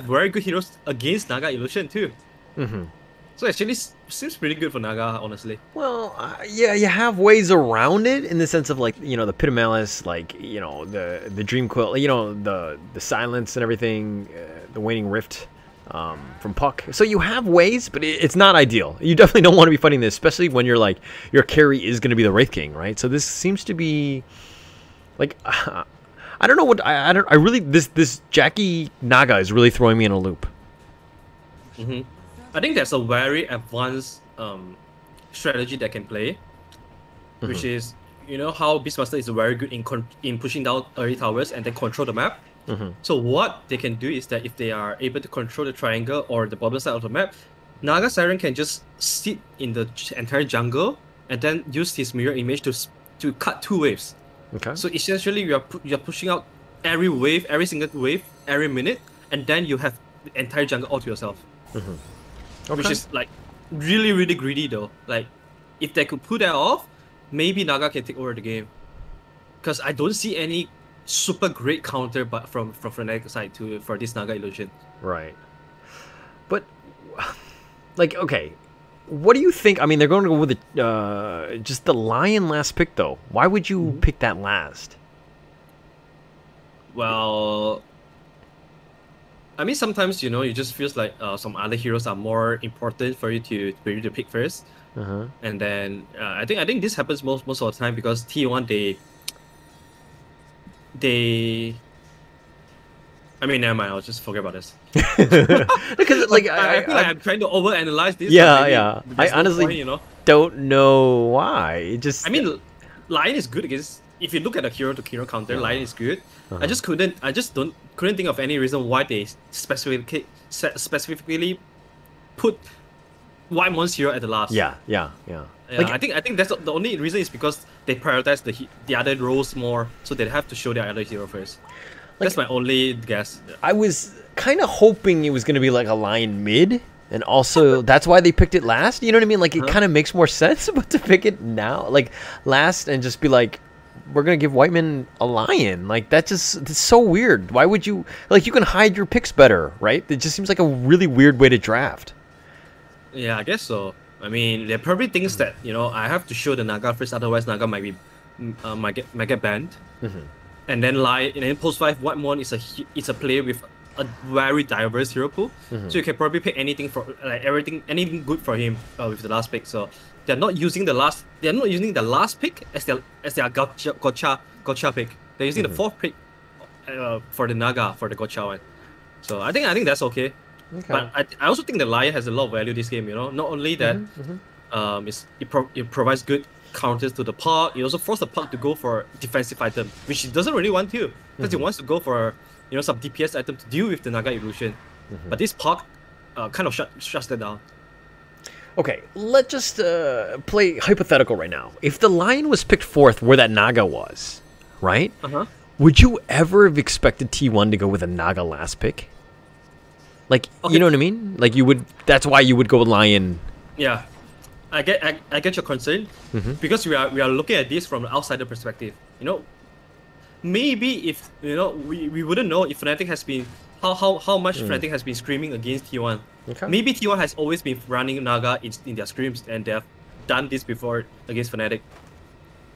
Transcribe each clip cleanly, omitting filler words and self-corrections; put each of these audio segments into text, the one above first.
very good heroes against Naga Illusion too. Mm-hmm. So actually seems pretty good for Naga, honestly. Well, yeah, you have ways around it in the sense of like, you know, the Pit of Malice, like, you know, the Dream Quill, you know, the Silence and everything, the Waning Rift from Puck. So you have ways, but it's not ideal. You definitely don't want to be fighting this, especially when you're like, your carry is going to be the Wraith King, right? So this seems to be like, I don't know what, I really, this Jackie Naga is really throwing me in a loop. Mm-hmm. I think there's a very advanced strategy that can play, which is, you know, how Beastmaster is very good in pushing down early towers and then control the map. So what they can do is that if they are able to control the triangle or the bottom side of the map, Naga Siren can just sit in the entire jungle and then use his mirror image to cut 2 waves. Okay. So essentially, you're pushing out every wave, every single wave, every minute, and then you have the entire jungle all to yourself. Okay. Which is like really, really greedy though. Like, if they could pull that off, maybe Naga can take over the game. Because I don't see any super great counter but from Fnatic side for this Naga Illusion. Right. But, like, okay, what do you think? I mean, they're going to go with just the Lion last pick, though. Why would you pick that last? Well, I mean, sometimes, you know, it just feels like some other heroes are more important for you to pick first. And then I think this happens most of the time because T1 they I mean, never mind. I'll just forget about this. Because like I feel like I'm trying to overanalyze this. Yeah, yeah. I honestly point, you know, don't know why. It just. I mean, Lion is good against. If you look at the hero to hero counter, Lion is good. I just couldn't think of any reason why they specifically put Whitemon's hero at the last. Yeah. Like, I think that's the only reason is because they prioritize the other roles more, so they have to show their other hero first. Like, that's my only guess. I was kind of hoping it was going to be like a Lion mid, and also that's why they picked it last. You know what I mean? Like, it kind of makes more sense, but to pick it now, like last, and just be like, we're gonna give Whiteman a Lion. Like, it's so weird. Why would you, like, you can hide your picks better, right? It just seems like a really weird way to draft. Yeah, I guess so. I mean, there probably things that, you know, I have to show the Naga first, otherwise Naga might get banned. And then post 5 Whitemon is a player with a very diverse hero pool, so you can probably pick anything for anything good for him with the last pick. So they're not using the last pick as their gotcha pick. They're using the 4th pick for the Naga for the gotcha one. So I think that's okay. But I also think the Lion has a lot of value this game. You know, not only that, it provides good counters to the Puck. It also forces the Puck to go for defensive item, which he doesn't really want to, because he wants to go for, you know, some DPS item to deal with the Naga Illusion. But this Puck kind of shuts that down. Okay, let's just play hypothetical right now. If the Lion was picked 4th where that Naga was, right? Would you ever have expected T1 to go with a Naga last pick? Like, you know what I mean? Like, you would. That's why you would go with Lion. Yeah, I get your concern, because we are looking at this from the outsider perspective. You know, maybe if, you know, we wouldn't know if Fnatic has been how much Fnatic has been screaming against T1. Maybe T1 has always been running Naga in their screams, and they have done this before against Fnatic.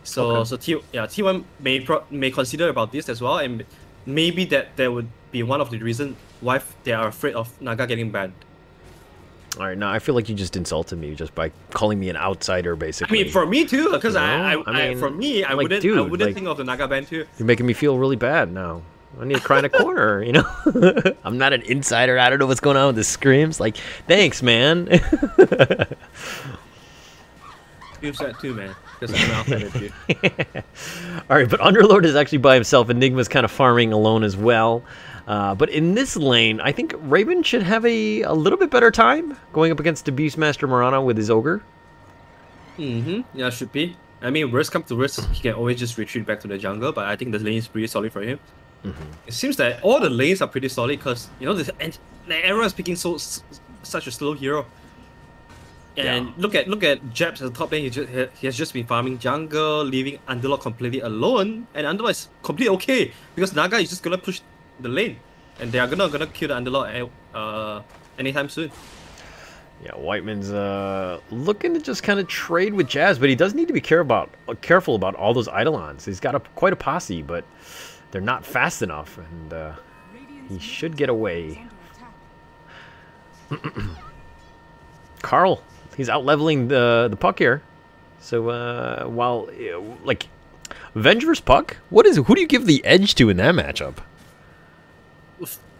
So T1 may consider about this as well, and maybe that would be one of the reasons why they are afraid of Naga getting banned. All right, now I feel like you just insulted me just by calling me an outsider, basically. I mean, for me too, because I wouldn't think of the Naga ban too. You're making me feel really bad now. I need to cry in a corner, you know? I'm not an insider. I don't know what's going on with the screams. Like, thanks, man. Feels that too, man. Because I'm outside of you. All right, but Underlord is actually by himself. Enigma's kind of farming alone as well. But in this lane, I think Raven should have a little bit better time going up against the Beastmaster Mirana with his Ogre. Yeah, should be. I mean, worst come to worst, he can always just retreat back to the jungle, but I think the lane is pretty solid for him. It seems that all the lanes are pretty solid because, you know, everyone is picking such a slow hero. And look at Jabs at the top lane. He has just been farming jungle, leaving Underlord completely alone, and Underlord is completely okay because Naga is just gonna push the lane. and they are gonna kill the Underlord anytime soon. Yeah, Whiteman's looking to just kind of trade with Jazz, but he does need to be careful about all those Eidolons. He's got quite a posse, but they're not fast enough, and he should get away. Carl, he's out leveling the puck here. So while like Venge versus puck, who do you give the edge to in that matchup?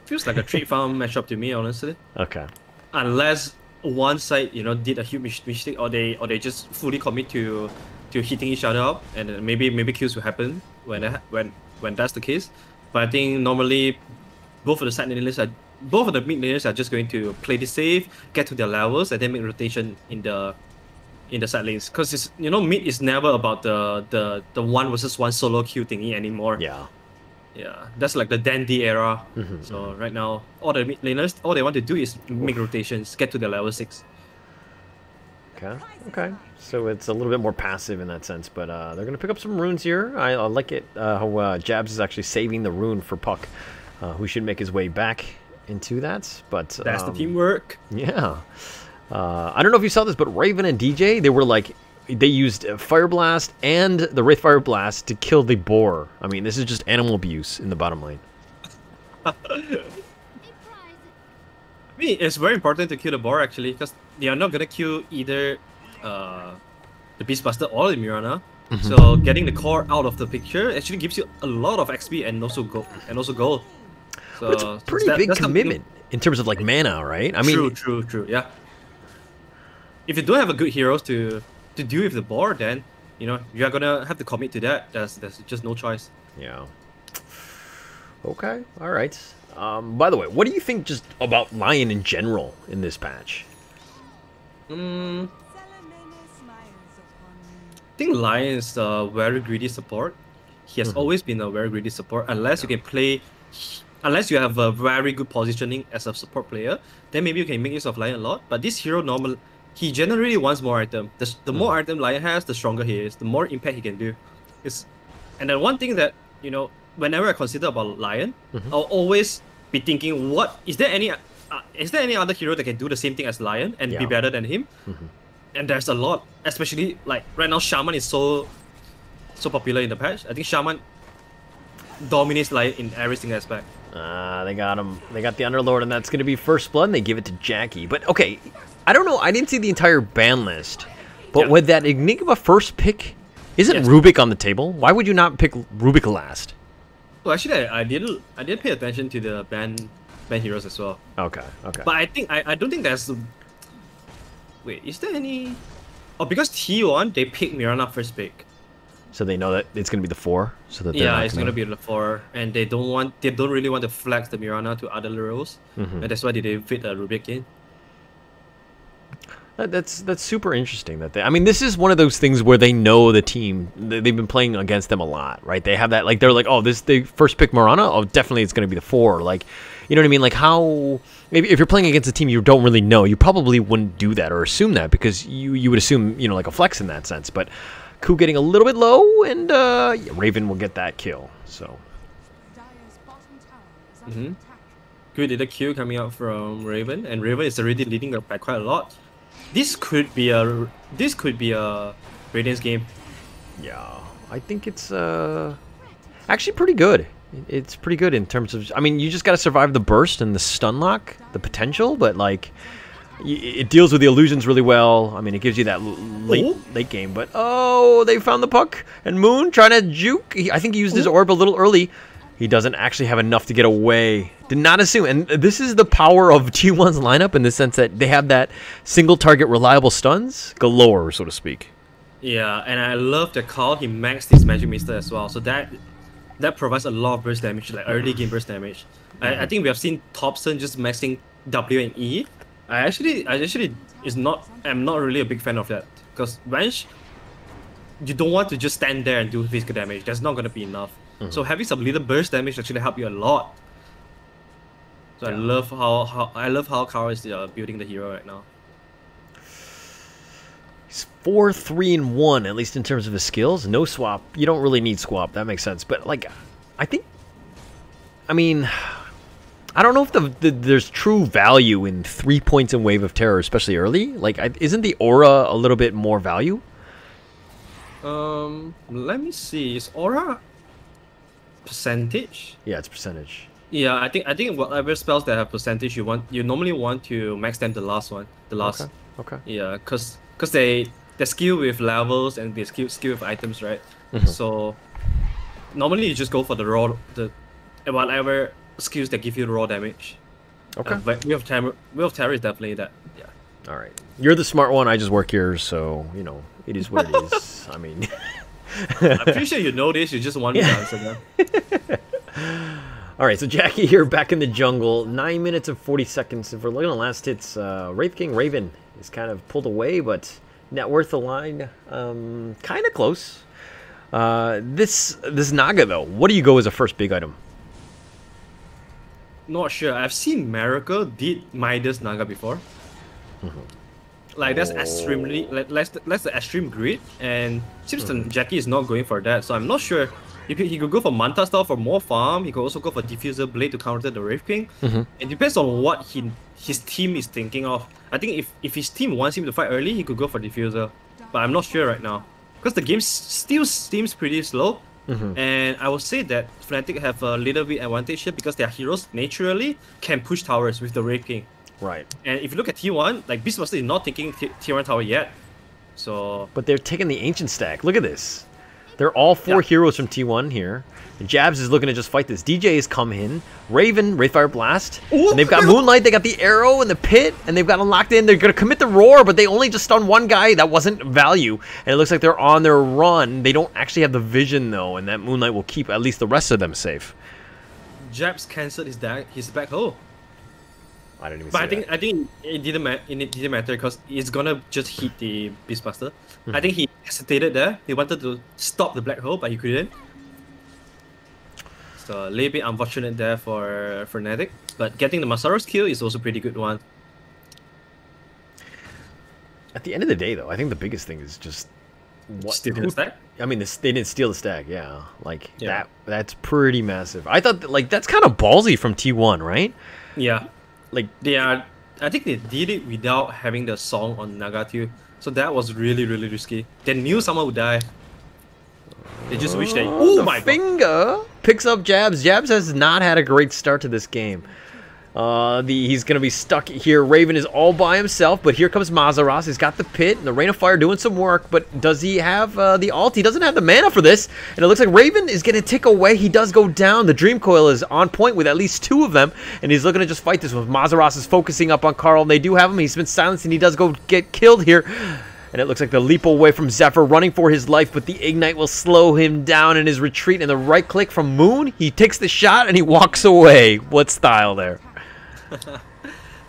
Feels like a trade farm matchup to me, honestly. Okay. Unless one side, did a huge mistake, or they just fully commit to hitting each other up, and then maybe kills will happen when that's the case. But I think normally both of the mid laners are just going to play this safe, get to their levels, and then make rotation in the side lanes. Because it's mid is never about the one versus one solo kill thingy anymore. Yeah, that's like the dandy era. So right now, all the mid laners, all they want to do is make rotations, get to their level 6. Okay. So it's a little bit more passive in that sense, but they're going to pick up some runes here. I like it how Jabs is actually saving the rune for Puck, who should make his way back into that. But that's the teamwork. Yeah. I don't know if you saw this, but Raven and DJ, they used Fire Blast and the Wraith Fire Blast to kill the boar. I mean, this is just animal abuse in the bottom lane. I mean, it's very important to kill the boar actually, because they are not gonna kill either the Beastmaster or the Mirana. So getting the core out of the picture actually gives you a lot of XP and also gold. So but it's a pretty big commitment in terms of like mana, right? I mean, true. Yeah. If you don't have a good heroes to deal with the boar, then you are gonna have to commit to that. There's just no choice. Yeah. Okay. All right. By the way, what do you think just about Lion in general in this patch? I think Lion is a very greedy support. He has always been a very greedy support. Unless you can play, unless you have a very good positioning as a support player, then maybe you can make use of Lion a lot. But this hero he generally wants more item. The more item Lion has, the stronger he is, the more impact he can do. And then one thing that, whenever I consider about Lion, I'll always be thinking, is there any other hero that can do the same thing as Lion and be better than him? And there's a lot, especially like right now Shaman is so popular in the patch. I think Shaman dominates Lion in every single aspect. They got him. They got the Underlord, and that's going to be first blood, and they give it to Jackie. But okay, I don't know. I didn't see the entire ban list. But with that Enigma first pick, isn't Rubik on the table? Why would you not pick Rubik last? Well, actually, I did pay attention to the ban heroes as well. Okay. But I don't think there's. Wait, is there any? Oh, because T1 they pick Mirana first pick. So they know that it's gonna be the 4. So that it's gonna be the 4, and they don't really want to flex the Mirana to other roles, and that's why they didn't fit a Rubik in. That's super interesting. I mean, this is one of those things where they know the team. They've been playing against them a lot, right? They have that, like, they're like, oh, they first pick Mirana. Oh, definitely it's going to be the 4. Like, you know what I mean? Like, how maybe if you're playing against a team you don't really know, you probably wouldn't do that or assume that, because you would assume, like a flex in that sense. But Ku getting a little bit low, and Raven will get that kill. So. Good little kill coming out from Raven, and Raven is already leading by quite a lot. This could be a Radiance game. Yeah, I think it's actually pretty good. It's pretty good in terms of, I mean, you just got to survive the burst and the stun lock, the potential, but like it deals with the illusions really well. I mean, it gives you that late game, but they found the puck, and Moon trying to juke. I think he used his orb a little early. He doesn't actually have enough to get away. Did not assume. And this is the power of T1's lineup in the sense that they have that single target reliable stuns galore, so to speak. Yeah, and I love the call. He maxed his Magic Mister as well. So that provides a lot of burst damage, like early game burst damage. I think we have seen Thompson just maxing W and E. I'm not really a big fan of that. Because Venge, you don't want to just stand there and do physical damage. That's not going to be enough. So having some little burst damage actually help you a lot. So I love how Carl is building the hero right now. He's 4-3-1, at least in terms of his skills. No swap. You don't really need swap. That makes sense. But like, I mean, I don't know if there's true value in 3 points in Wave of Terror, especially early. Like, isn't the aura a little bit more value? Let me see. Is aura percentage? Yeah, it's percentage. Yeah, I think whatever spells that have percentage, you normally want to max them the last one, the last. Okay. Yeah, cause they skill with levels and they skill with items, right? So normally you just go for the raw, whatever skills that give you raw damage. Okay. But Wheel of Terror is definitely that. Yeah. All right. You're the smart one. I just work here, so you know it is what it is. I mean, I'm pretty sure you know this. You just want me to answer them. All right. So Jackie here, back in the jungle. 9 minutes and 40 seconds. If we're looking at last hits, Wraith King Raven is kind of pulled away, but net worth aligned, kind of close. This Naga though, what do you go as a first big item? Not sure. I've seen Miracle did Midas Naga before. Like that's extremely that's the extreme grid, and seems that Jackie is not going for that. So I'm not sure. He could go for Manta style for more farm. He could also go for Diffuser Blade to counter the Wraith King. It depends on what his team is thinking of. I think if his team wants him to fight early, he could go for Diffuser. But I'm not sure right now because the game still seems pretty slow. And I would say that Fnatic have a little bit advantage here because their heroes naturally can push towers with the Wraith King. Right. And if you look at T1, like Beastmaster is not taking Tier 1 tower yet. So... But they're taking the Ancient stack. Look at this. They're all 4 heroes from T1 here. And Jabs is looking to just fight this. DJ has come in. Raven, Wraithfire Blast. And they've got Moonlight, they got the Arrow and the Pit, and they've got them locked in. They're going to commit the Roar, but they only just stun one guy. That wasn't value. And it looks like they're on their run. They don't actually have the vision, though, and that Moonlight will keep at least the rest of them safe. Jabs cancelled his back hole. I didn't even but see I think it didn't matter because it's gonna just hit the Beastmaster. I think he hesitated there. He wanted to stop the black hole, but he couldn't. So a little bit unfortunate there for Fnatic. But getting the Masaro's kill is also a pretty good one. At the end of the day, though, I think the biggest thing is just Stealing the stack? I mean, they didn't steal the stack, yeah. Like that's pretty massive. I thought like that's kind of ballsy from T1, right? Yeah. Like I think they did it without having the song on Naga too. So that was really risky. They knew someone would die. They just wish they... Oh my finger God. Picks up Jabs. Jabs has not had a great start to this game. He's going to be stuck here. Raven is all by himself, but here comes Mazaros. He's got the Pit and the Rain of Fire doing some work, but does he have the ult? He doesn't have the mana for this, and it looks like Raven is going to tick away. He does go down. The Dream Coil is on point with at least 2 of them, and he's looking to just fight this one. Mazaros is focusing up on Carl, and they do have him. He's been silenced, and he does go get killed here. And it looks like the leap away from Zephyr, running for his life, but the Ignite will slow him down in his retreat. And the right click from Moon, he takes the shot, and he walks away. What style there?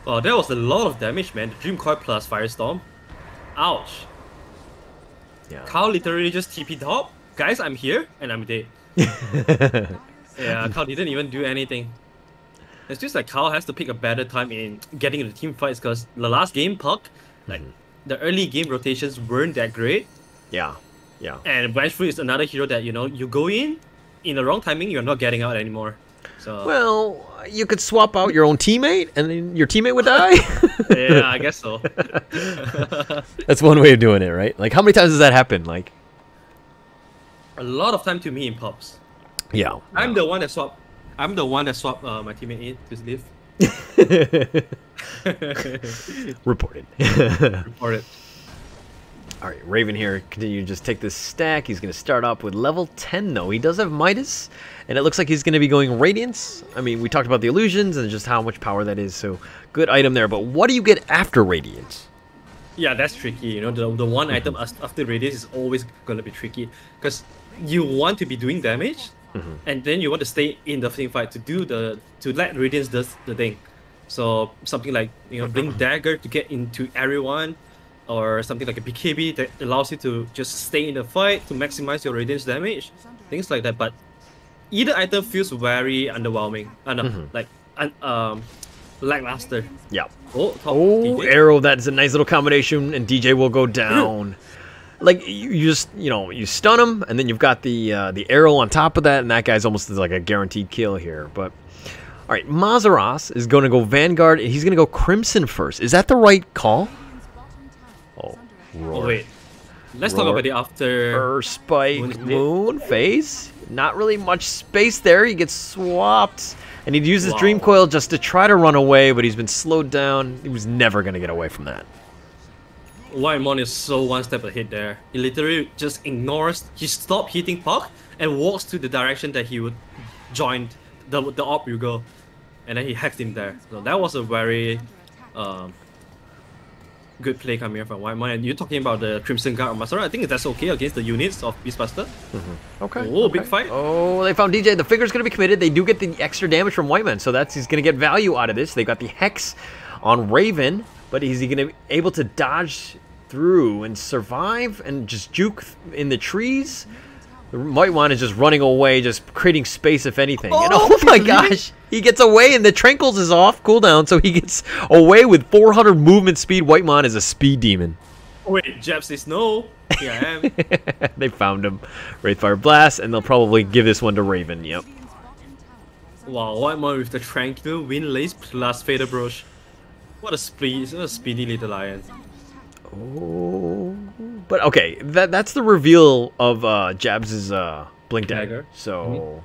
Oh, that was a lot of damage, man. The Dream Coil plus Firestorm. Ouch. Yeah. Carl literally just TP top. Guys, I'm here, and I'm dead. Yeah, Carl didn't even do anything. It's just like Carl has to pick a better time in getting into team fights because the last game, Puck, like, the early game rotations weren't that great. Yeah. And Vengeful is another hero that, you know, you go in the wrong timing, you're not getting out anymore. So well, you could swap out your own teammate, and then your teammate would die. Yeah, I guess so. That's one way of doing it, right? Like, how many times does that happen? Like, a lot of time to me in pops. Yeah. I'm the one that swap. I'm the one that swap my teammate in to live. Reported. Reported. All right, Raven here. Continue to just take this stack. He's going to start up with level 10, though. He does have Midas, and it looks like he's going to be going Radiance. I mean, we talked about the illusions and just how much power that is, so good item there. But what do you get after Radiance? Yeah, that's tricky. You know, the one item after Radiance is always going to be tricky because you want to be doing damage, and then you want to stay in the team fight to let Radiance does the thing. So something like, you know, Blink Dagger to get into everyone, or something like a BKB that allows you to just stay in the fight to maximize your Radiance damage, things like that. But either item feels very underwhelming, lackluster. Yeah. Oh, Arrow, that is a nice little combination, and DJ will go down. Like, you just, you know, you stun him, and then you've got the Arrow on top of that, and that guy's almost like a guaranteed kill here. But, All right, Mazaros is going to go Vanguard. And he's going to go Crimson first. Is that the right call? Oh, roar. Oh wait, let's talk about it after Spike Moon phase. Not really much space there. He gets swapped, and he'd use his Dream Coil just to try to run away, but he's been slowed down. He was never going to get away from that. Whitemon is so one step ahead there. He literally just ignores, he stopped hitting Puck and walks to the direction that he would join the AWP you go. And then he hacked him there. So that was a very good play coming here from Whitemon. And you're talking about the Crimson Guard or Masara. I think that's okay against the units of Beastmaster. Okay. Oh, big fight. Oh, they found DJ. The figure's going to be committed. They do get the extra damage from Whitemon, so he's going to get value out of this. They got the Hex on Raven, but is he going to be able to dodge through and survive and just juke in the trees? The Whitemon is just running away, just creating space if anything. And oh my gosh, he gets away and the Tranquils is off cooldown, so he gets away with 400 movement speed. Whitemon is a speed demon. Wait, Jab says no. Here I am. They found him. Wraithfire Blast, and they'll probably give this one to Raven. Yep. Wow, Whitemon with the Tranquil, Wind Lace plus Fatal Brush. What a speedy little lion. Oh, but okay, that's the reveal of Jabs' Blink Dagger. So,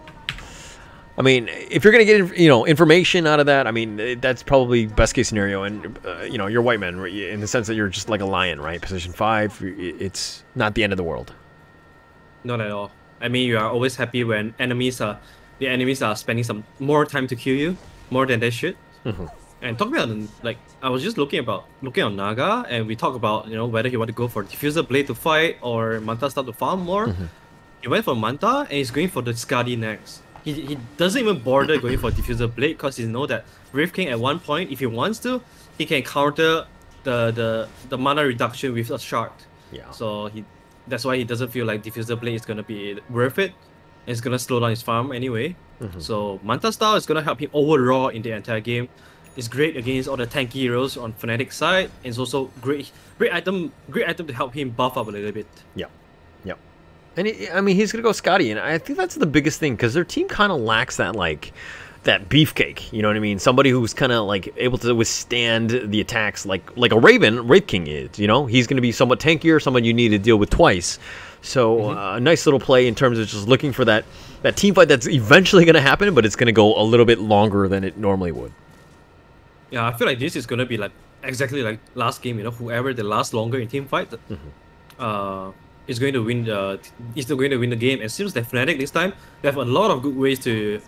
I mean, if you're gonna get information out of that, I mean that's probably best case scenario. And you're Whitemon in the sense that you're just like a lion, right? Position 5, it's not the end of the world. Not at all. I mean, you are always happy when the enemies are spending some more time to kill you, more than they should. And talking about, like, I was just looking on Naga, and we talk about, whether he want to go for Diffuser Blade to fight or Manta start to farm more. He went for Manta, and he's going for the Skadi next. He doesn't even bother going for Diffuser Blade because he knows that Wraith King at one point, if he wants to, he can counter the mana reduction with a shard. Yeah. So that's why he doesn't feel like Diffuser Blade is gonna be worth it. It's gonna slow down his farm anyway. So Manta style is gonna help him overall in the entire game. It's great against all the tanky heroes on Fnatic side. It's also great item to help him buff up a little bit. Yeah. And I mean, he's gonna go Scotty, and I think that's the biggest thing because their team kind of lacks that that beefcake. You know what I mean? Somebody who's kind of like able to withstand the attacks like a Wraith King is. He's gonna be somewhat tankier, someone you need to deal with twice. So a nice little play in terms of just looking for that team fight that's eventually gonna happen, but it's gonna go a little bit longer than it normally would. Yeah, I feel like this is gonna be like exactly like last game. Whoever that lasts longer in team fight, is going to win the game. And seems that Fnatic this time they have a lot of good ways to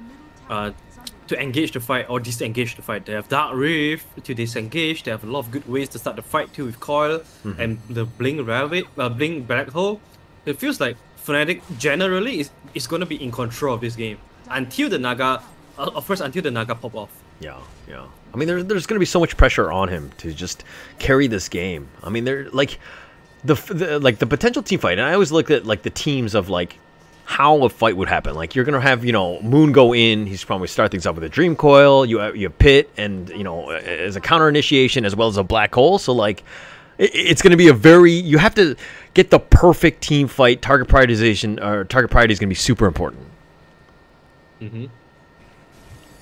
engage the fight or disengage the fight. They have Dark Rift to disengage. They have a lot of good ways to start the fight too with Coil and the Blink Black Hole. It feels like Fnatic generally is going to be in control of this game until the Naga, until the Naga pop off. Yeah. I mean, there's going to be so much pressure on him to just carry this game. I mean, they're like the potential team fight. And I always look at like the teams of like how a fight would happen. Like you're going to have Moon go in. He's probably start things off with a Dream Coil. You have Pit and as a counter initiation as well as a Black Hole. So like it's going to be you have to get the perfect team fight. Target prioritization or target priority is going to be super important.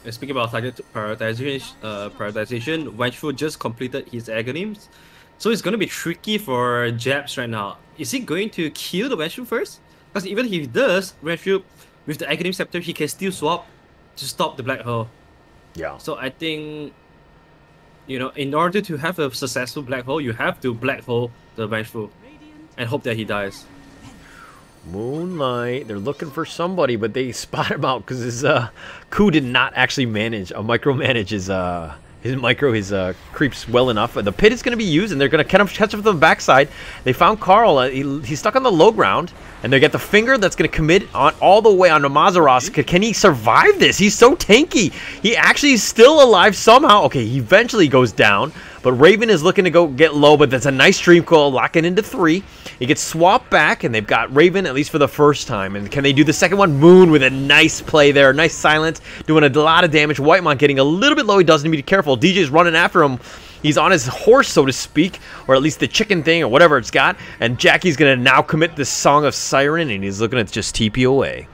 Speaking about target prioritization, Vengeful just completed his Agonyms, so it's going to be tricky for Jabs right now. Is he going to kill the Vengeful first? Because even if he does, Vengeful with the Aghanim Scepter, he can still swap to stop the Black Hole. Yeah. So I think, in order to have a successful Black Hole, you have to Black Hole the Vengeful and hope that he dies. Moonlight, they're looking for somebody, but they spot him out because his Ku did not actually micromanage his creeps well enough. The Pit is going to be used, and they're going to kind of catch up from the backside. They found Carl. He's stuck on the low ground, and they get the finger that's going to commit all the way onto Mazaros. Can he survive this? He's so tanky. He actually is still alive somehow. Okay, he eventually goes down, but Raven is looking to go get low, but that's a nice Dream Coil, locking into 3. He gets swapped back, and they've got Raven at least for the first time. And can they do the second one? Moon with a nice play there. Nice silence, doing a lot of damage. Whitemon getting a little bit low. He does need to be careful. DJ's running after him. He's on his horse, so to speak, or at least the chicken thing or whatever it's got. And Jackie's going to now commit this Song of Siren, and he's looking to just TP away.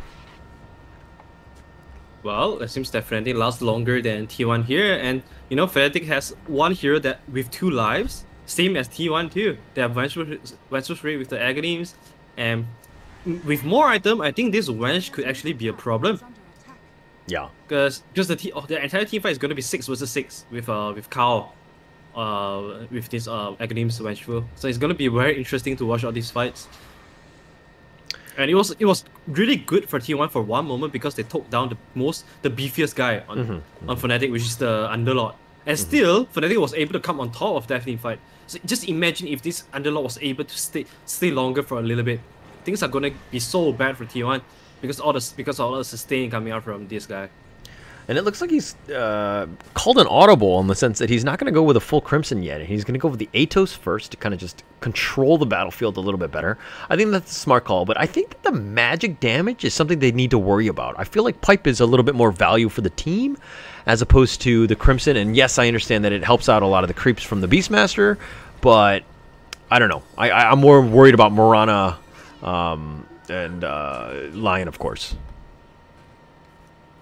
Well, it seems that Fnatic lasts longer than T1 here, and you know Fnatic has one hero that with 2 lives, same as T1 too. They have Vengeful Wraith with the Agonies, and with more item, I think this Wench could actually be a problem. Yeah. Because the entire team fight is going to be 6 versus 6 with Kao, with this Agonies Vengeful. So it's going to be very interesting to watch all these fights. And it was really good for T1 for one moment because they took down the beefiest guy on Fnatic, which is the Underlord. And still, Fnatic was able to come on top of that team fight. So just imagine if this Underlord was able to stay longer for a little bit. Things are gonna be so bad for T1 because all the sustain coming out from this guy. And it looks like he's called an audible in the sense that he's not going to go with a full Crimson yet. He's going to go with the Atos first to kind of just control the battlefield a little bit better. I think that's a smart call, but I think that the magic damage is something they need to worry about. I feel like Pipe is a little bit more value for the team as opposed to the Crimson. And yes, I understand that it helps out a lot of the creeps from the Beastmaster, but I don't know. I'm more worried about Mirana and Lion, of course.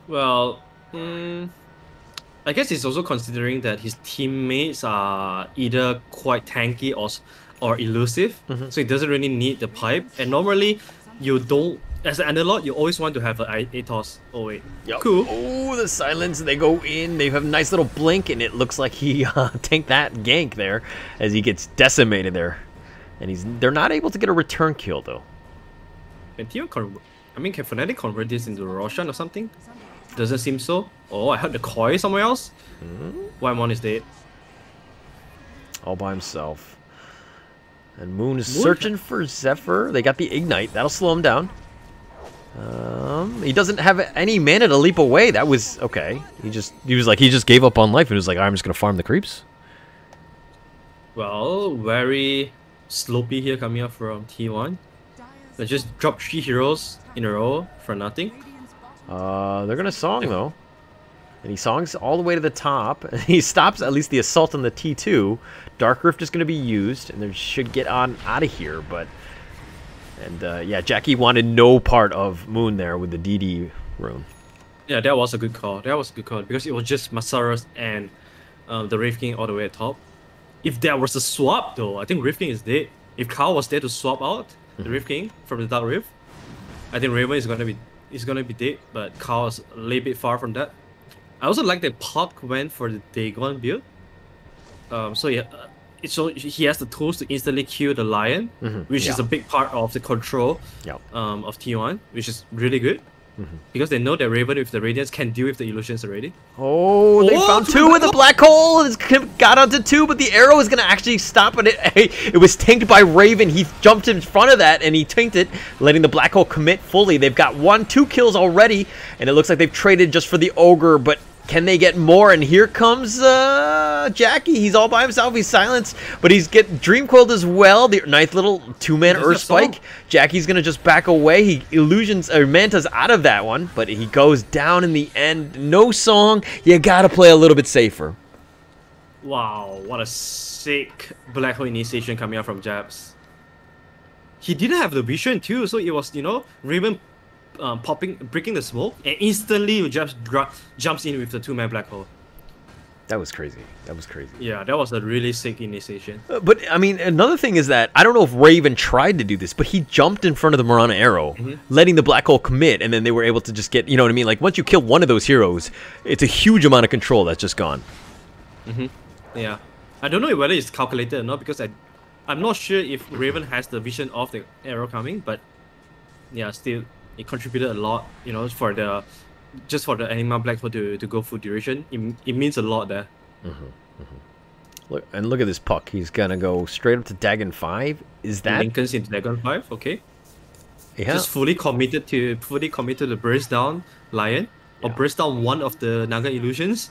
Well, I guess he's also considering that his teammates are either quite tanky or elusive, so he doesn't really need the pipe. And normally, you don't, as an Underlord, you always want to have an Atos. Oh wait, cool. Oh, the silence! They go in. They have a nice little blink, and it looks like he tanked that gank there as he gets decimated there. And they're not able to get a return kill though. Can Fnatic convert this into Roshan or something? Doesn't seem so. Oh, I heard the Koi somewhere else. Wymon is dead. All by himself. And Moon is searching for Zephyr. They got the Ignite. That'll slow him down. He doesn't have any mana to leap away. That was okay. He just gave up on life and was like, I'm just gonna farm the creeps. Well, very slopey here coming up from T1. They just dropped 3 heroes in a row for nothing. They're gonna song though, and he songs all the way to the top. And he stops at least the assault on the T2. Dark Rift is gonna be used, and they should get on out of here. Yeah, Jackie wanted no part of Moon there with the DD rune. Yeah, that was a good call. That was a good call because it was just Masaros and the Wraith King all the way at top. If there was a swap though, I think Wraith King is dead. If Kao was there to swap out the Wraith King from the Dark Rift, I think Raven is gonna be dead, but Kao is a little bit far from that. I also like that Puck went for the Dagon build. So he has the tools to instantly kill the Lion, which is a big part of the control of T1, which is really good. Because they know that Raven with the Radiance can deal with the illusions already. Oh, they found 2 with the black hole. It's got onto 2, but the arrow is going to actually stop it. It was tanked by Raven. He jumped in front of that, and he tanked it, letting the black hole commit fully. They've got 2 kills already, and it looks like they've traded just for the Ogre, but can they get more? And here comes Jackie. He's all by himself. He's silenced, but he's Dream Coiled as well. The nice little 2-man Earth Spike. Jackie's gonna just back away. He Manta's out of that one, but he goes down in the end. No song. You gotta play a little bit safer. Wow, what a sick black hole initiation coming out from Jabs. He didn't have the vision too, so it was, Raven breaking the smoke, and instantly just jumps in with the 2-man black hole. That was crazy. That was crazy. Yeah, that was a really sick initiation. But I mean, another thing is that I don't know if Raven tried to do this, but he jumped in front of the Mirana arrow, letting the black hole commit, and then they were able to just get, you know what I mean? Like once you kill one of those heroes, it's a huge amount of control that's just gone. Yeah, I don't know whether it's calculated or not because I'm not sure if Raven has the vision of the arrow coming, but yeah, still. It contributed a lot, for the Enigma black hole to go full duration. It means a lot there. Look at this Puck. He's gonna go straight up to Dagon 5. Is that Lincoln's into Dagon 5? Okay. Yeah. Just fully committed to burst down Lion or burst down one of the Naga illusions.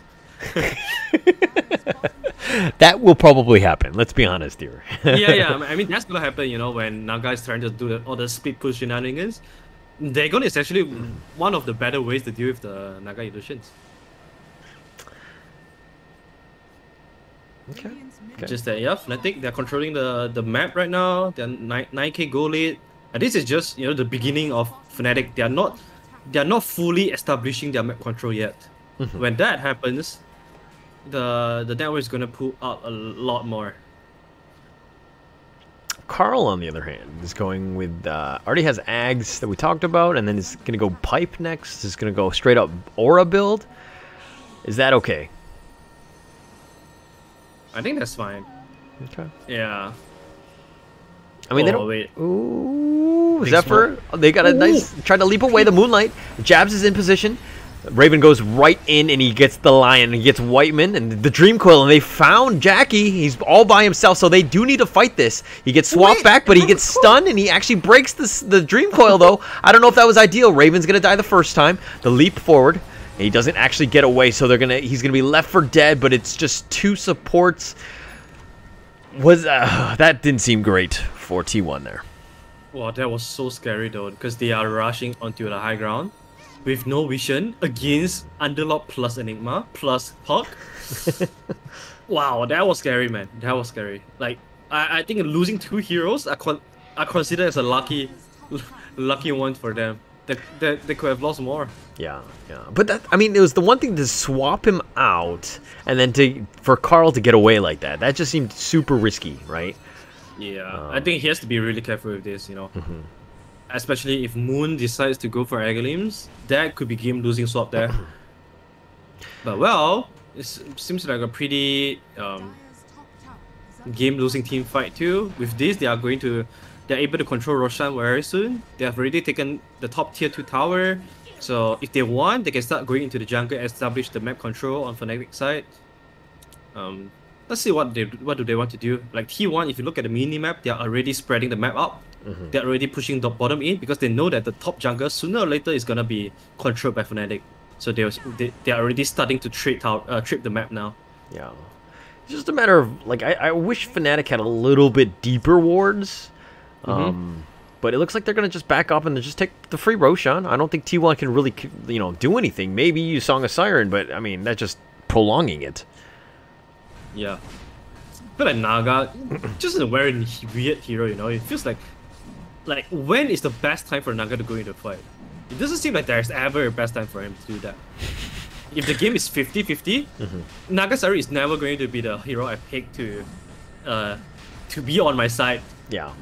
That will probably happen. Let's be honest here. yeah. I mean that's gonna happen. When Naga is trying to do all the speed push shenanigans. Dagon is actually one of the better ways to deal with the Naga illusions. Okay. Just that, yeah, Fnatic, they're controlling the map right now. They're 9k gold lead. And this is just, the beginning of Fnatic. They are not they're not fully establishing their map control yet. When that happens, the network is gonna pull out a lot more. Carl, on the other hand, is going with already has Ags that we talked about, and then is gonna go Pipe next. Is gonna go straight up Aura build. Is that okay? I think that's fine. Okay. Yeah. I mean, they don't. Wait. Ooh, Big Zephyr. They got a nice. Trying to leap away the Moonlight. Jabs is in position. Raven goes right in and he gets the Lion. He gets Whiteman and the Dream Coil, and they found Jackie. He's all by himself, so they do need to fight this. He gets swapped back, but he gets stunned and he actually breaks the Dream Coil, though. I don't know if that was ideal. Raven's gonna die the first time. The leap forward. He doesn't actually get away, so he's gonna be left for dead. But it's just two supports. That didn't seem great for T1 there. Wow, that was so scary though, because they are rushing onto the high ground with no vision against Underlord plus Enigma plus Hawk. Wow, that was scary, man. That was scary. Like, I think losing two heroes, I consider as a lucky one for them. They could have lost more. Yeah. But that, I mean, it was the one thing to swap him out, and then for Carl to get away like that. That just seemed super risky, right? Yeah, I think he has to be really careful with this, you know. Especially if Moon decides to go for Agalims, that could be game losing swap there. But well, it seems like a pretty game losing team fight too. With this, they're able to control Roshan very soon. They have already taken the top tier 2 tower. So if they want, they can start going into the jungle and establish the map control on Fnatic side. Let's see what do they want to do. Like T1, if you look at the mini map, they are already spreading the map out. They're already pushing the bottom in because they know that the top jungle sooner or later is gonna be controlled by Fnatic. So they are already starting to trip the map now. Yeah, it's just a matter of like I wish Fnatic had a little bit deeper wards. But it looks like they're gonna just back up and just take the free Roshan. I don't think T1 can really do anything. Maybe use Song of Siren, but I mean that's just prolonging it. Yeah. I feel like Naga, just a very weird hero, you know. It feels like when is the best time for Naga to go into a fight? It doesn't seem like there's ever a best time for him to do that. If the game is 50-50, Naga Sari is never going to be the hero I pick to be on my side. Yeah.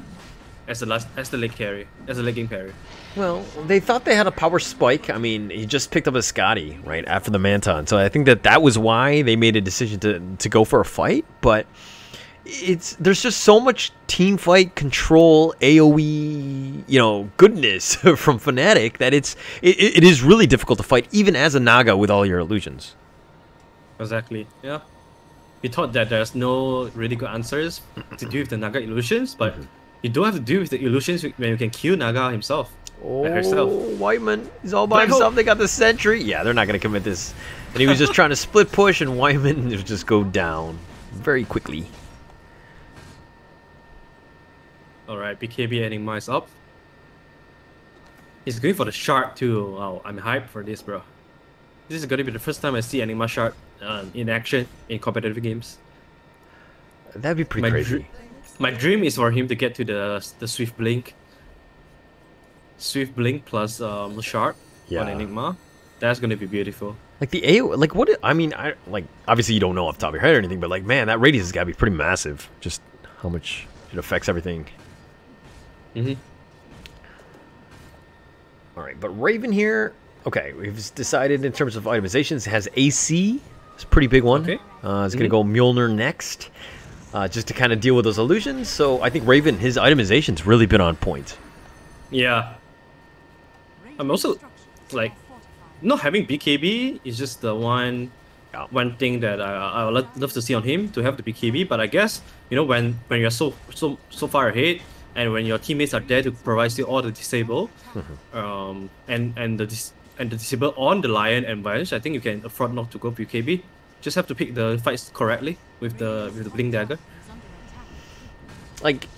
As the late carry, as a late game carry. Well, they thought they had a power spike. I mean, he just picked up a Scotty right after the Manton, so I think that was why they made a decision to go for a fight. But there's just so much team fight control, AOE, goodness from Fnatic that it is really difficult to fight even as a Naga with all your illusions. Exactly. Yeah. We thought that there's no really good answers to do with the Naga illusions, but you don't have to do with the illusions when you can kill Naga himself. Oh, Whiteman, he's all by himself. They got the sentry. Yeah, they're not going to commit this. And he was just trying to split push, and Whiteman would just go down very quickly. Alright, BKB Enigma is up. He's going for the shard too. Wow, I'm hyped for this, bro. This is going to be the first time I see Enigma shard in action in competitive games. That'd be pretty crazy. My dream is for him to get to the Swift Blink. Swift Blink plus shard on Enigma. That's gonna be beautiful. Like the AO, like what? I mean, obviously you don't know off the top of your head or anything, but like man, that radius has got to be pretty massive. Just how much it affects everything. All right, but Raven here. Okay, we've decided in terms of itemizations, it has AC. It's a pretty big one. Okay. It's gonna go Mjolnir next. Just to kind of deal with those illusions. So I think Raven, his itemization's really been on point. Yeah. I'm also, like, not having BKB is just the one thing that I would love to see on him, to have the BKB. But I guess, when you're so far ahead, and when your teammates are there to provide you all the disable, and the disable on the Lion and Venge, I think you can afford not to go BKB. Just have to pick the fights correctly with the Blink Dagger. Like,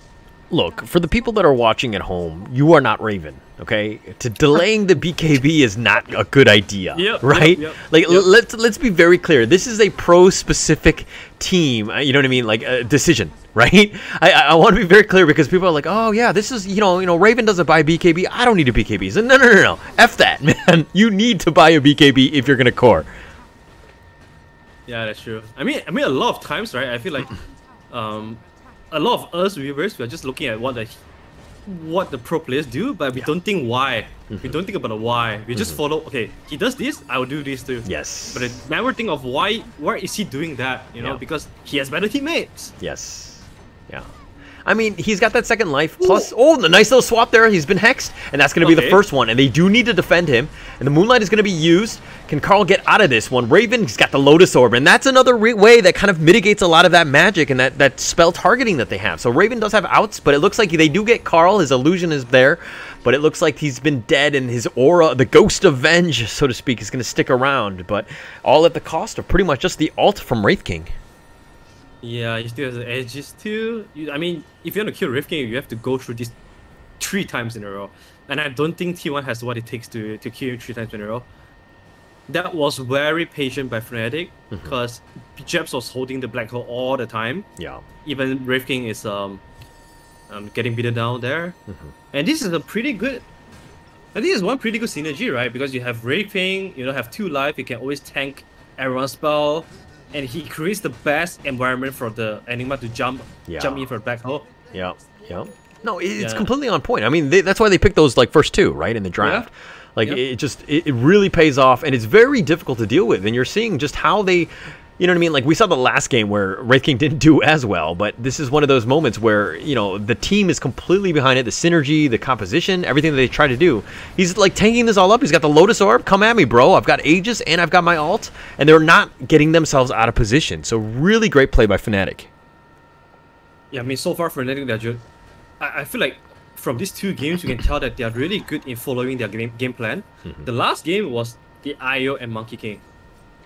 look, for the people that are watching at home, you are not Raven, okay? Delaying the BKB is not a good idea, right? Let's be very clear. This is a pro-specific team, you know what I mean? Like a decision. right? I want to be very clear because people are like, oh yeah, this is, Raven doesn't buy BKB. I don't need a BKB. So no. F that, man. You need to buy a BKB if you're going to core. Yeah, that's true. I mean, a lot of times, right? I feel like, a lot of us viewers, we are just looking at what the pro players do, but we don't think why. We don't think about the why. We just follow. Okay, he does this, I will do this too. Yes. But never think of why is he doing that? You know, because he has better teammates. Yes. Yeah. I mean, he's got that second life. Plus, the nice little swap there. He's been hexed, and that's going to be the first one. And they do need to defend him. And the Moonlight is going to be used. Can Carl get out of this one? Raven, he's got the Lotus Orb, and that's another way that kind of mitigates a lot of that magic and that spell targeting that they have. So Raven does have outs, but it looks like they do get Carl. His illusion is there, but it looks like he's been dead, and his aura, the ghost of Venge, so to speak, is going to stick around. But all at the cost of pretty much just the ult from Wraith King. Yeah, he still has the edges too. I mean, if you want to kill Wraith King, you have to go through this 3 times in a row. And I don't think T1 has what it takes to kill him 3 times in a row. That was very patient by Fnatic, because Jeps was holding the black hole all the time. Yeah. Even Wraith King is getting beaten down there. And this is a pretty good... I think it's one pretty good synergy, right? Because you have Wraith King, you don't have 2 life, you can always tank everyone's spell. And he creates the best environment for the Enigma to jump in for black hole. Yeah. No, it's completely on point. I mean, that's why they picked those first 2, right, in the draft. It really pays off, and it's very difficult to deal with. And you're seeing just how they, you know what I mean? Like, we saw the last game where Wraith King didn't do as well, but this is one of those moments where, the team is completely behind it. The synergy, the composition, everything that they try to do. He's tanking this all up. He's got the Lotus Orb. Come at me, bro. I've got Aegis and I've got my ult, and they're not getting themselves out of position. So really great play by Fnatic. Yeah, I mean, so far Fnatic, they're just... I feel like from these 2 games, you can tell that they are really good in following their game plan. The last game was the IO and Monkey King.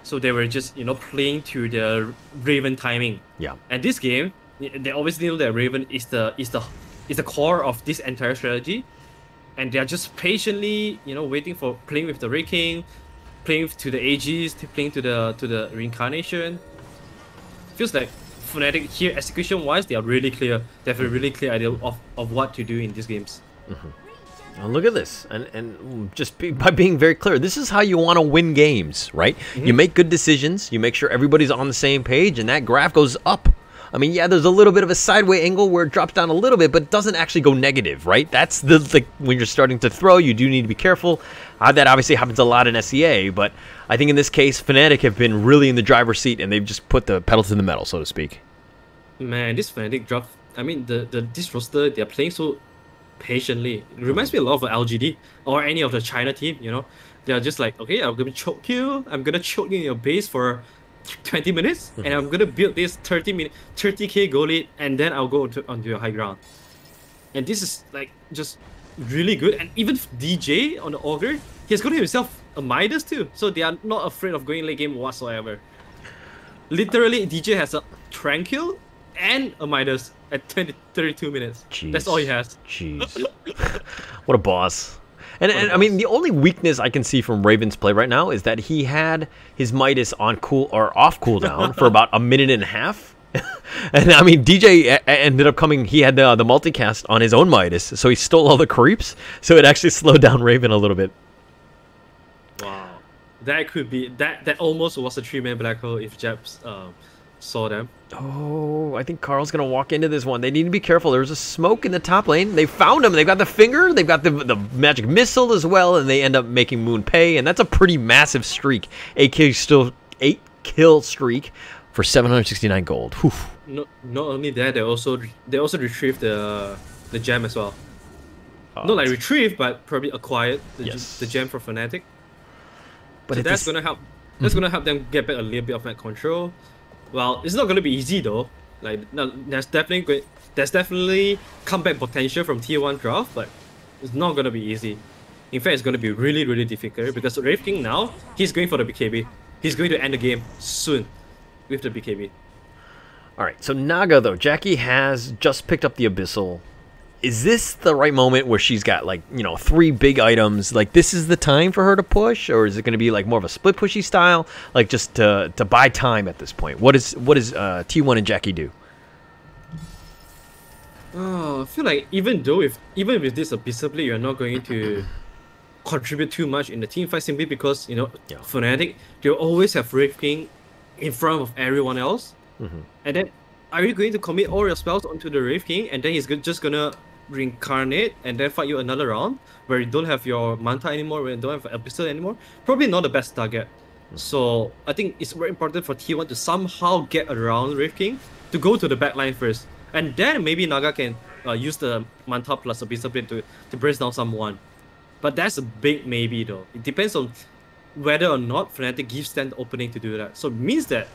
So they were just, playing to the Raven timing. Yeah. And this game, they obviously know that Raven is the core of this entire strategy, and they are just patiently, waiting for playing with the Wraith King, playing to the Aegis, playing to the Reincarnation. Feels like Fnatic here, execution-wise, they are really clear. They have a really clear idea of what to do in these games. Now look at this, and just by being very clear, this is how you want to win games, right? You make good decisions, you make sure everybody's on the same page, and that graph goes up. I mean, yeah, there's a little bit of a sideway angle where it drops down a little bit, but it doesn't actually go negative, right? That's when you're starting to throw, you do need to be careful. That obviously happens a lot in SEA, but I think in this case, Fnatic have been really in the driver's seat, and they've just put the pedal to the metal, so to speak. Man, this Fnatic draft, I mean, this roster, they're playing so patiently. It reminds me a lot of LGD or any of the China team, They're just like, okay, I'm going to choke you. I'm going to choke you in your base for 20 minutes, and I'm going to build this 30k goal lead, and then I'll go onto your high ground. And this is just really good. And even DJ on the Ogre, he's got himself a Midas too. So they are not afraid of going late game whatsoever. Literally, DJ has a Tranquil and a Midas at 32 minutes. Jeez. That's all he has. Jeez. What a boss. And I mean, the only weakness I can see from Raven's play right now is that he had his Midas on off cooldown for about a minute and a half. And I mean, DJ ended up coming, he had the multicast on his own Midas, so he stole all the creeps, so it actually slowed down Raven a little bit. Wow. That could be, that almost was a 3-man black hole if Japs saw them. Oh, I think Carl's going to walk into this one. They need to be careful. There's a smoke in the top lane. They found him. They've got the finger. They've got the magic missile as well, and they end up making Moon pay, and that's a pretty massive streak. 8 kill streak for 769 gold. Whew. Not only that, they also retrieved the gem as well. Not like retrieve, but probably acquired the gem from Fnatic. But so that's gonna help. That's gonna help them get back a little bit of that control. Well, it's not gonna be easy though. Like, no, there's definitely comeback potential from T1 draft, but it's not gonna be easy. In fact, it's gonna be really, really difficult because Wraith King now, he's going for the BKB. He's going to end the game soon with the BKB. All right, so Naga though, Jackie has just picked up the Abyssal. Is this the right moment where she's got, like, 3 big items? Like, this is the time for her to push, or is it going to be like more of a split pushy style, like just to buy time at this point? What does T1 and Jackie do? I feel like even with this abysmally, you're not going to contribute too much in the team fight simply because Fnatic, they always have Wraith King in front of everyone else, and then are you going to commit all your spells onto the Wraith King and then he's just gonna reincarnate and then fight you another round where you don't have your Manta anymore, where you don't have Abyssal anymore? Probably not the best target. So I think it's very important for T1 to somehow get around Wraith King to go to the backline first, and then maybe Naga can use the Manta plus Abyssal Blade to brace down someone. But that's a big maybe though. It depends on whether or not Fnatic gives them the opening to do that. So it means that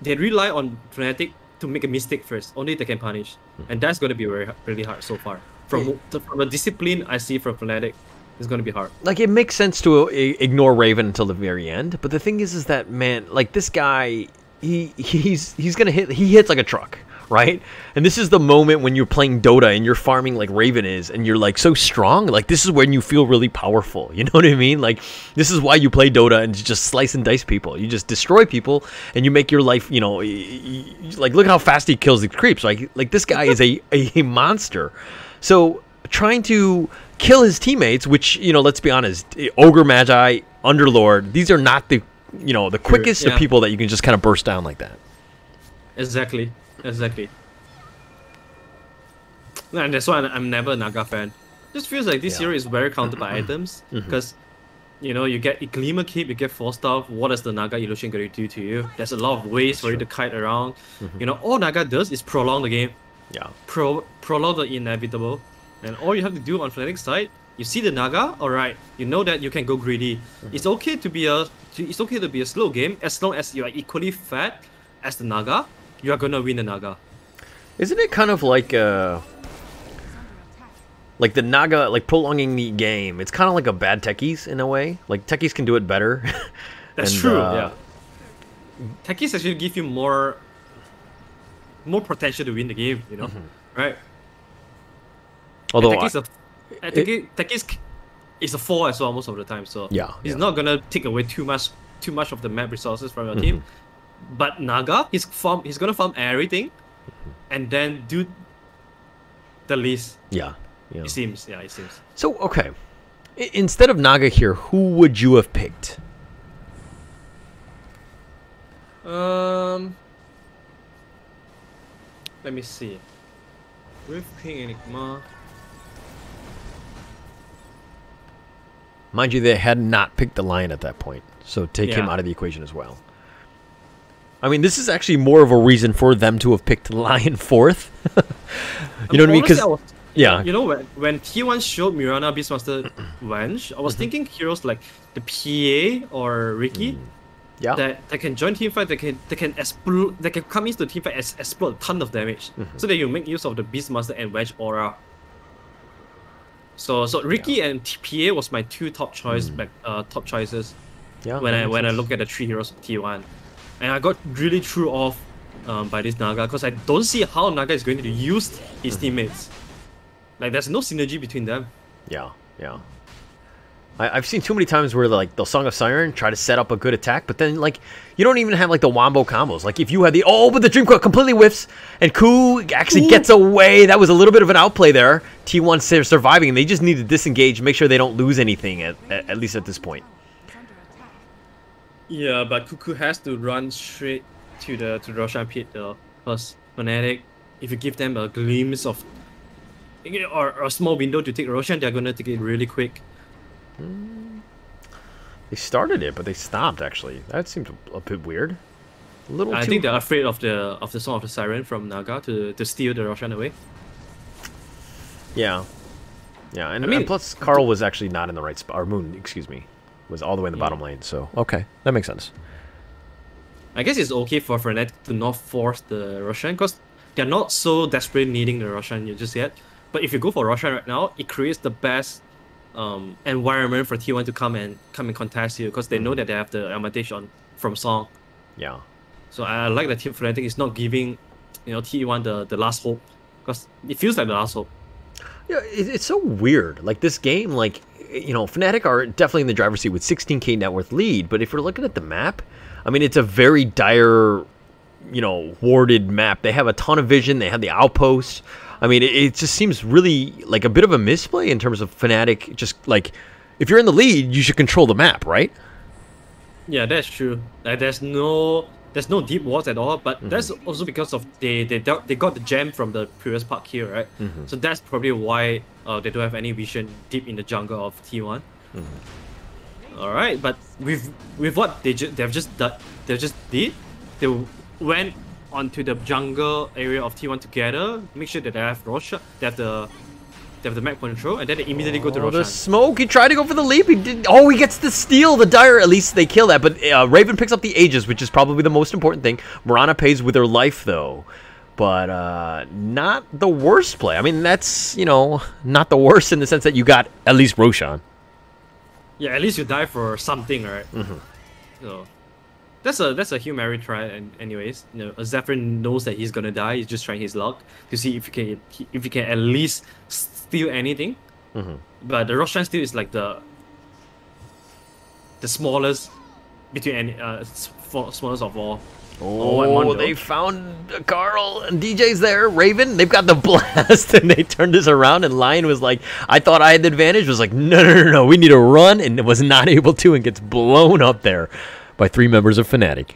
they rely on Fnatic to make a mistake first. Only they can punish. And that's going to be really hard so far. From the discipline I see from Fnatic, it's going to be hard. Like, it makes sense to ignore Raven until the very end. But the thing is that, man, like, this guy, he's going to he hits like a truck. Right? And this is the moment when you're playing Dota and you're farming like Raven is, and you're like so strong. Like, this is when you feel really powerful. You know what I mean? Like, this is why you play Dota and you just slice and dice people. You just destroy people and you make your life, like, look how fast he kills the creeps. Like this guy is a monster. So trying to kill his teammates, which, let's be honest, Ogre, Magi, Underlord, these are not the quickest of people that you can just kind of burst down like that. Exactly. And that's why I'm never a Naga fan. Just feels like this hero is very countered by items. Because, you get a Glimmer Keep, you get 4-star. What is the Naga Illusion going to do to you? There's a lot of ways for you to kite around. All Naga does is prolong the game. Yeah. Prolong the inevitable. And all you have to do on Fnatic's side, you see the Naga, alright, you know that you can go greedy. It's okay to be a slow game as long as you are equally fat as the Naga. You are gonna win the Naga. Isn't it kind of like the Naga, like prolonging the game? It's kind of like a bad techies in a way. Like, techies can do it better. That's true. Yeah. Techies actually give you more potential to win the game. Right? Although techies is a 4 as well most of the time. So he's not gonna take away too much of the map resources from your team. But Naga, he's gonna farm everything, and then do the least. Yeah. It seems. So okay, instead of Naga here, who would you have picked? Let me see. With King Enigma. Mind you, they had not picked the Lion at that point, so take him out of the equation as well. I mean, this is actually more of a reason for them to have picked Lion fourth. You know what I mean? Because when T1 showed Mirana, Beastmaster, Venge, I was thinking heroes like the PA or Ricky, that can join teamfight, they can explode, they can come into the teamfight and explode a ton of damage, so that you make use of the Beastmaster and Venge aura. So Ricky and PA was my two top choices. When I look at the three heroes of T1. And I got really threw off by this Naga because I don't see how Naga is going to use his teammates. Like, there's no synergy between them. Yeah. I've seen too many times where like the Song of Siren try to set up a good attack, but then like you don't even have like the wombo combos. Like if you had but the Dream Coil completely whiffs and Ku actually gets away. That was a little bit of an outplay there. T1 surviving, and they just need to disengage, make sure they don't lose anything at least at this point. Yeah, but Cuckoo has to run straight to the Roshan pit though, because Fnatic, if you give them a glimpse of or a small window to take Roshan, they're gonna take it really quick. They started it, but they stopped. Actually, that seemed a bit weird. I think they're afraid of the Song of the Siren from Naga to steal the Roshan away. Yeah, and I mean, plus Carl was actually not in the right spot. Or Moon, excuse me, was all the way in the bottom lane. So okay, that makes sense. I guess it's okay for Fnatic to not force the Roshan because they're not so desperately needing the Roshan just yet. But if you go for Roshan right now, it creates the best environment for T1 to come and contest you because they know that they have the advantage from Song. Yeah. So I like that Team Fnatic is not giving T1 the last hope because it feels like the last hope. Yeah, it's so weird. Like this game, like Fnatic are definitely in the driver's seat with 16k net worth lead. But if we're looking at the map, I mean, it's a very dire, warded map. They have a ton of vision. They have the outpost. I mean, it just seems really like a bit of a misplay in terms of Fnatic. Just like, if you're in the lead, you should control the map, right? Yeah, that's true. Like, there's no deep walls at all, but that's also because of they got the gem from the previous part here, right? So that's probably why they don't have any vision deep in the jungle of T1. All right, but with what they've just did, they went onto the jungle area of T1 together, make sure that they have Roshan, they have the map control, and then they immediately go to Roshan. The smoke, he tried to go for the leap, he did. Oh, he gets the steal, the Dire, at least they kill that, but Raven picks up the Aegis, which is probably the most important thing. Mirana pays with her life, though. But not the worst play. I mean, that's, you know, not the worst in the sense that you got at least Roshan. Yeah, at least you die for something, right? So that's a Hail Mary try, and anyways, you know, Zephyr knows that he's gonna die. He's just trying his luck to see if he can at least steal anything. But the Roshan steal is like the smallest between any smallest of all. Oh, they found Carl and DJ's there. Raven, they've got the blast, and they turned this around, and Lion was like, I thought I had the advantage, was like, no, we need to run, and was not able to, and gets blown up there by 3 members of Fnatic.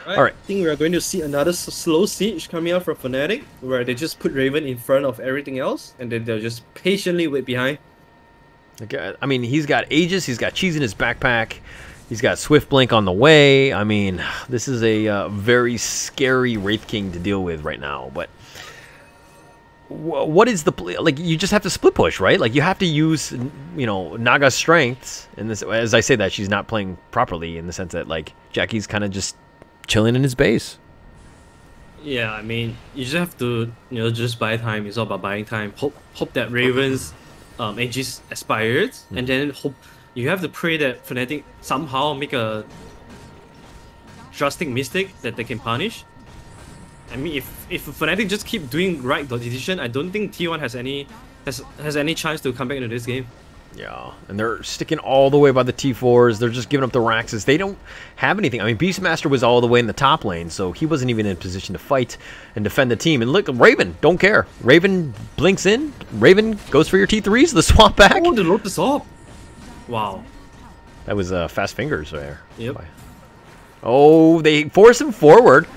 All right. I think we are going to see another slow siege coming out from Fnatic, where they just put Raven in front of everything else, and then they'll just patiently wait behind. Okay, I mean, he's got Aegis, he's got Cheese in his backpack, he's got Swift Blink on the way. I mean, this is a very scary Wraith King to deal with right now. But what is the like? You just have to split push, right? Like, you have to use, you know, Naga's strengths. And this, as I say that, she's not playing properly in the sense that, like, Jackie's kind of just chilling in his base. Yeah, I mean, you just have to, you know, just buy time. It's all about buying time. Hope that Raven's Aegis expires, and then hope you have to pray that Fnatic somehow make a drastic mistake that they can punish. I mean, if Fnatic just keep doing right the decision, I don't think T1 has any chance to come back into this game. Yeah, and they're sticking all the way by the T4s. They're just giving up the Raxes. They don't have anything. I mean, Beastmaster was all the way in the top lane, so he wasn't even in a position to fight and defend the team. And look, Raven, don't care. Raven blinks in. Raven goes for your T3s, the swap back. Oh, the Lotus up. Wow. That was fast fingers there. Yep. Oh, they force him forward.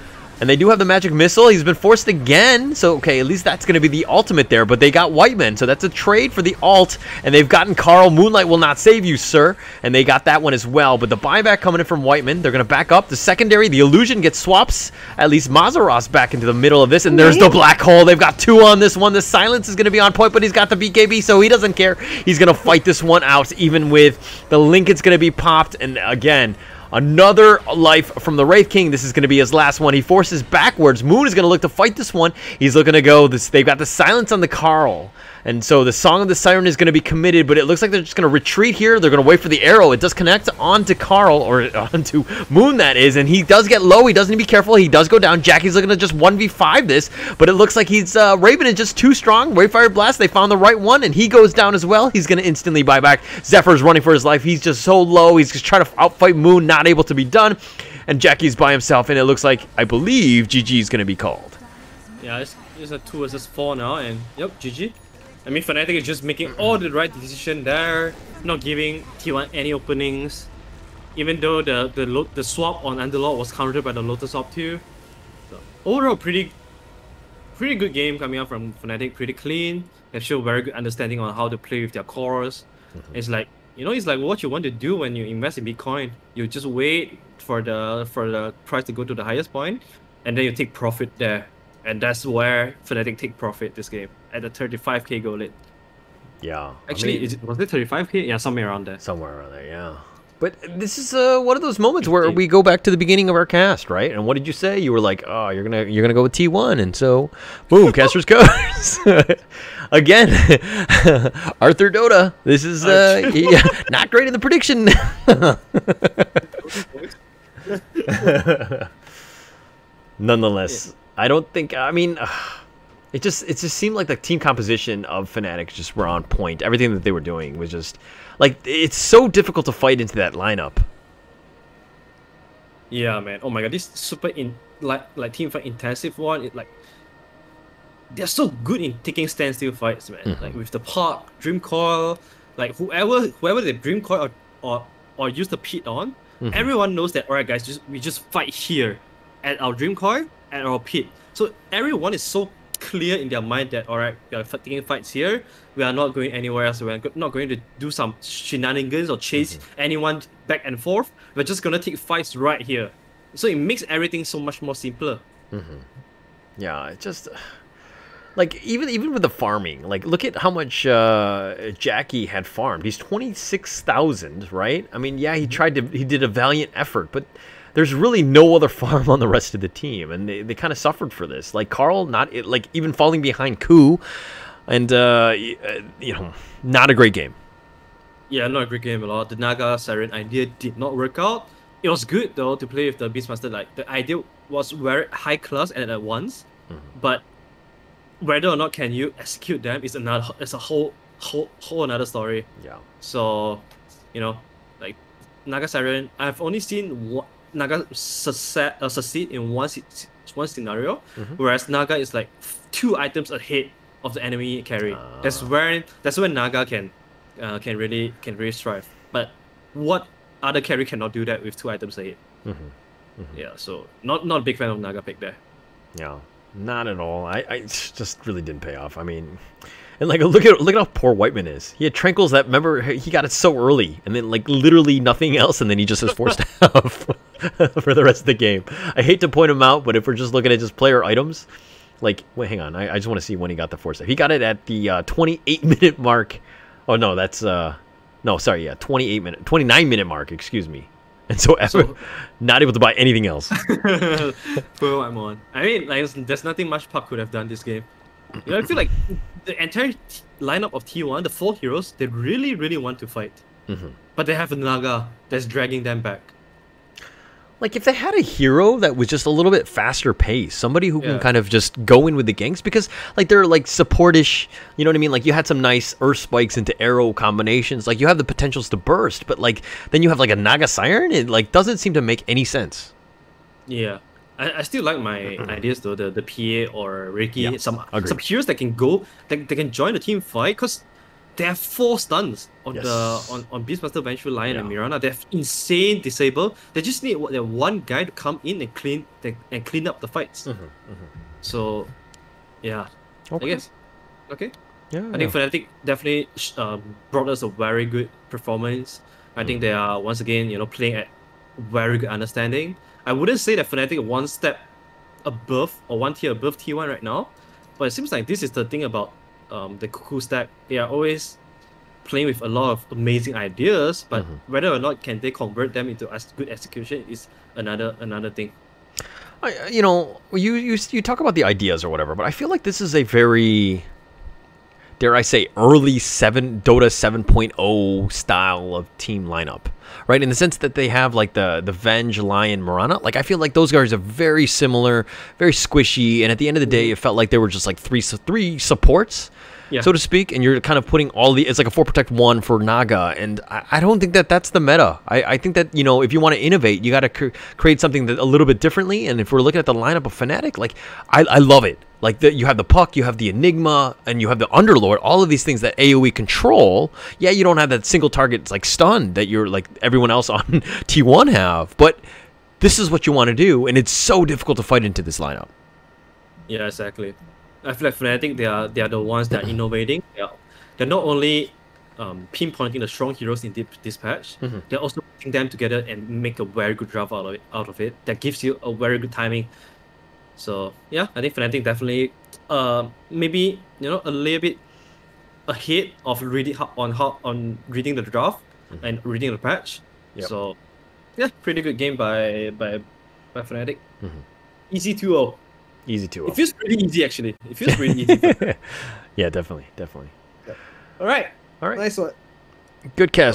And they do have the magic missile. He's been forced again. So, okay, at least that's going to be the ultimate there. But they got Whiteman. So that's a trade for the ult. And they've gotten Carl. Moonlight will not save you, sir. And they got that one as well. But the buyback coming in from Whiteman. They're going to back up. The secondary, the illusion gets swaps. At least Mazaros back into the middle of this. And there's the black hole. They've got 2 on this one. The silence is going to be on point. But he's got the BKB. So he doesn't care. He's going to fight this one out. Even with the Lincoln's going to be popped. And again, another life from the Wraith King. This is going to be his last one. He forces backwards. Moon is going to look to fight this one. He's looking to go. They've got the silence on the Carl. And so the Song of the Siren is going to be committed, but it looks like they're just going to retreat here. They're going to wait for the arrow. It does connect onto Carl, or onto Moon, that is, and he does get low. He does need to be careful. He does go down. Jackie's looking to just 1v5 this, but it looks like he's Raven is just too strong. Wayfire Blast, they found the right one, and he goes down as well. He's going to instantly buy back. Zephyr's running for his life. He's just so low. He's just trying to outfight Moon, not able to be done, and Jackie's by himself, and it looks like, I believe, GG is going to be called. Yeah, it's a 2 versus 4 now, and yep, GG. I mean, Fnatic is just making all the right decision there, not giving T1 any openings, even though the swap on Underlord was countered by the Lotus Op too. So, overall, pretty good game coming out from Fnatic, pretty clean. They show very good understanding on how to play with their cores. It's like, you know, it's like what you want to do when you invest in Bitcoin. You just wait for the price to go to the highest point, and then you take profit there. And that's where Fnatic take profit this game, at the 35k goal lit. Yeah. Actually, I mean, was it 35k? Yeah, somewhere around there. Somewhere around there, yeah. But this is one of those moments where we go back to the beginning of our cast, right? And what did you say? You were like, "Oh, you're gonna go with T1," and so, boom, Caster's Curse. Again, Arthur Dota. This is not great in the prediction. Nonetheless, I don't think. I mean, it just seemed like the team composition of Fnatic just were on point. Everything that they were doing was just like, it's so difficult to fight into that lineup. Yeah, man. Oh my god, this super like team fight intensive one. They're so good in taking standstill fights, man. Like with the Park, Dream Coil, like whoever they Dream Coil or use the pit on, everyone knows that alright guys, we just fight here at our Dream Coil at our pit. So everyone is so clear in their mind that alright, we are taking fights here, we are not going anywhere else, we're not going to do some shenanigans or chase anyone back and forth, we're just gonna take fights right here. So it makes everything so much more simpler. Yeah, it just like even with the farming, like look at how much Jackie had farmed. He's 26,000, right? I mean, yeah, he did a valiant effort, but there's really no other farm on the rest of the team, and they kind of suffered for this. Like Carl, like even falling behind Ku, and you know, not a great game. Yeah, not a great game at all. The Naga Siren idea did not work out. It was good though to play with the Beastmaster. Like the idea was very high class and at once, but whether or not can you execute them is a whole another story. Yeah. So, you know, like Naga Siren, I've only seen Naga succeed in one scenario, whereas Naga is like 2 items ahead of the enemy carry. That's when Naga can really strive. But what other carry cannot do that with 2 items ahead? Yeah, so not a big fan of Naga pick there. Yeah. Not at all. I just really didn't pay off. I mean, and like look at how poor Whiteman is. He had Tranquils that, remember, he got it so early, and then like literally nothing else, and then he just has forced out for the rest of the game. I hate to point him out, but if we're just looking at just player items, like wait, hang on, I just want to see when he got the force. He got it at the 28-minute mark. Oh no, that's no, sorry, yeah, 29-minute mark. Excuse me. And so not able to buy anything else. Poor Whitemon. I mean, like, there's nothing much Puck could have done this game. You know, I feel like the entire lineup of T1, the 4 heroes, they really, really want to fight. But they have a Naga that's dragging them back. Like, if they had a hero that was just a little bit faster pace, somebody who can kind of just go in with the ganks, because, like, they're, like, supportish, you know what I mean? Like, you had some nice Earth Spikes into arrow combinations. Like, you have the potentials to burst, but, like, then you have, like, a Naga Siren? It, like, doesn't seem to make any sense. Yeah. I still like my ideas, though, the PA or Ricky, some heroes that can go, that can join the team fight, because they have 4 stuns on on Beastmaster, Vengeful, Lion, and Mirana. They have insane disable. They just need one guy to come in and clean up the fights. So, yeah, I guess. Okay. Yeah. I think Fnatic definitely brought us a very good performance. I think they are once again, you know, playing at very good understanding. I wouldn't say that Fnatic one step above or one tier above T1 right now, but it seems like this is the thing about the Cuckoo stack. They are always playing with a lot of amazing ideas, but whether or not can they convert them into good execution is another thing. You know, you talk about the ideas or whatever, but I feel like this is a very, dare I say, early Dota 7.0 style of team lineup, right? In the sense that they have like the Venge, Lion, Mirana. Like, I feel like those guys are very similar, very squishy, and at the end of the day, it felt like they were just like three supports, so to speak, and you're kind of putting all the, it's like a 4 protect 1 for Naga, and I don't think that that's the meta. I think that, you know, if you want to innovate, you got to create something that a little bit differently, and if we're looking at the lineup of Fnatic, like, I love it. Like, you have the Puck, you have the Enigma, and you have the Underlord, all of these things that AoE control. Yeah, you don't have that single target, like, stun that you're, like, everyone else on T1 have, but this is what you want to do, and it's so difficult to fight into this lineup. Yeah, exactly. I feel like Fnatic, they are the ones that are innovating. They're not only pinpointing the strong heroes in this patch, they're also putting them together and make a very good draft out of it. That gives you a very good timing. So yeah, I think Fnatic definitely maybe, you know, a little bit ahead of reading reading the draft and reading the patch. So yeah, pretty good game by Fnatic. Easy 2-0. Easy 2-0. It feels pretty easy, actually. It feels pretty easy. Yeah, definitely. Yeah. All right. Nice one. Good cast.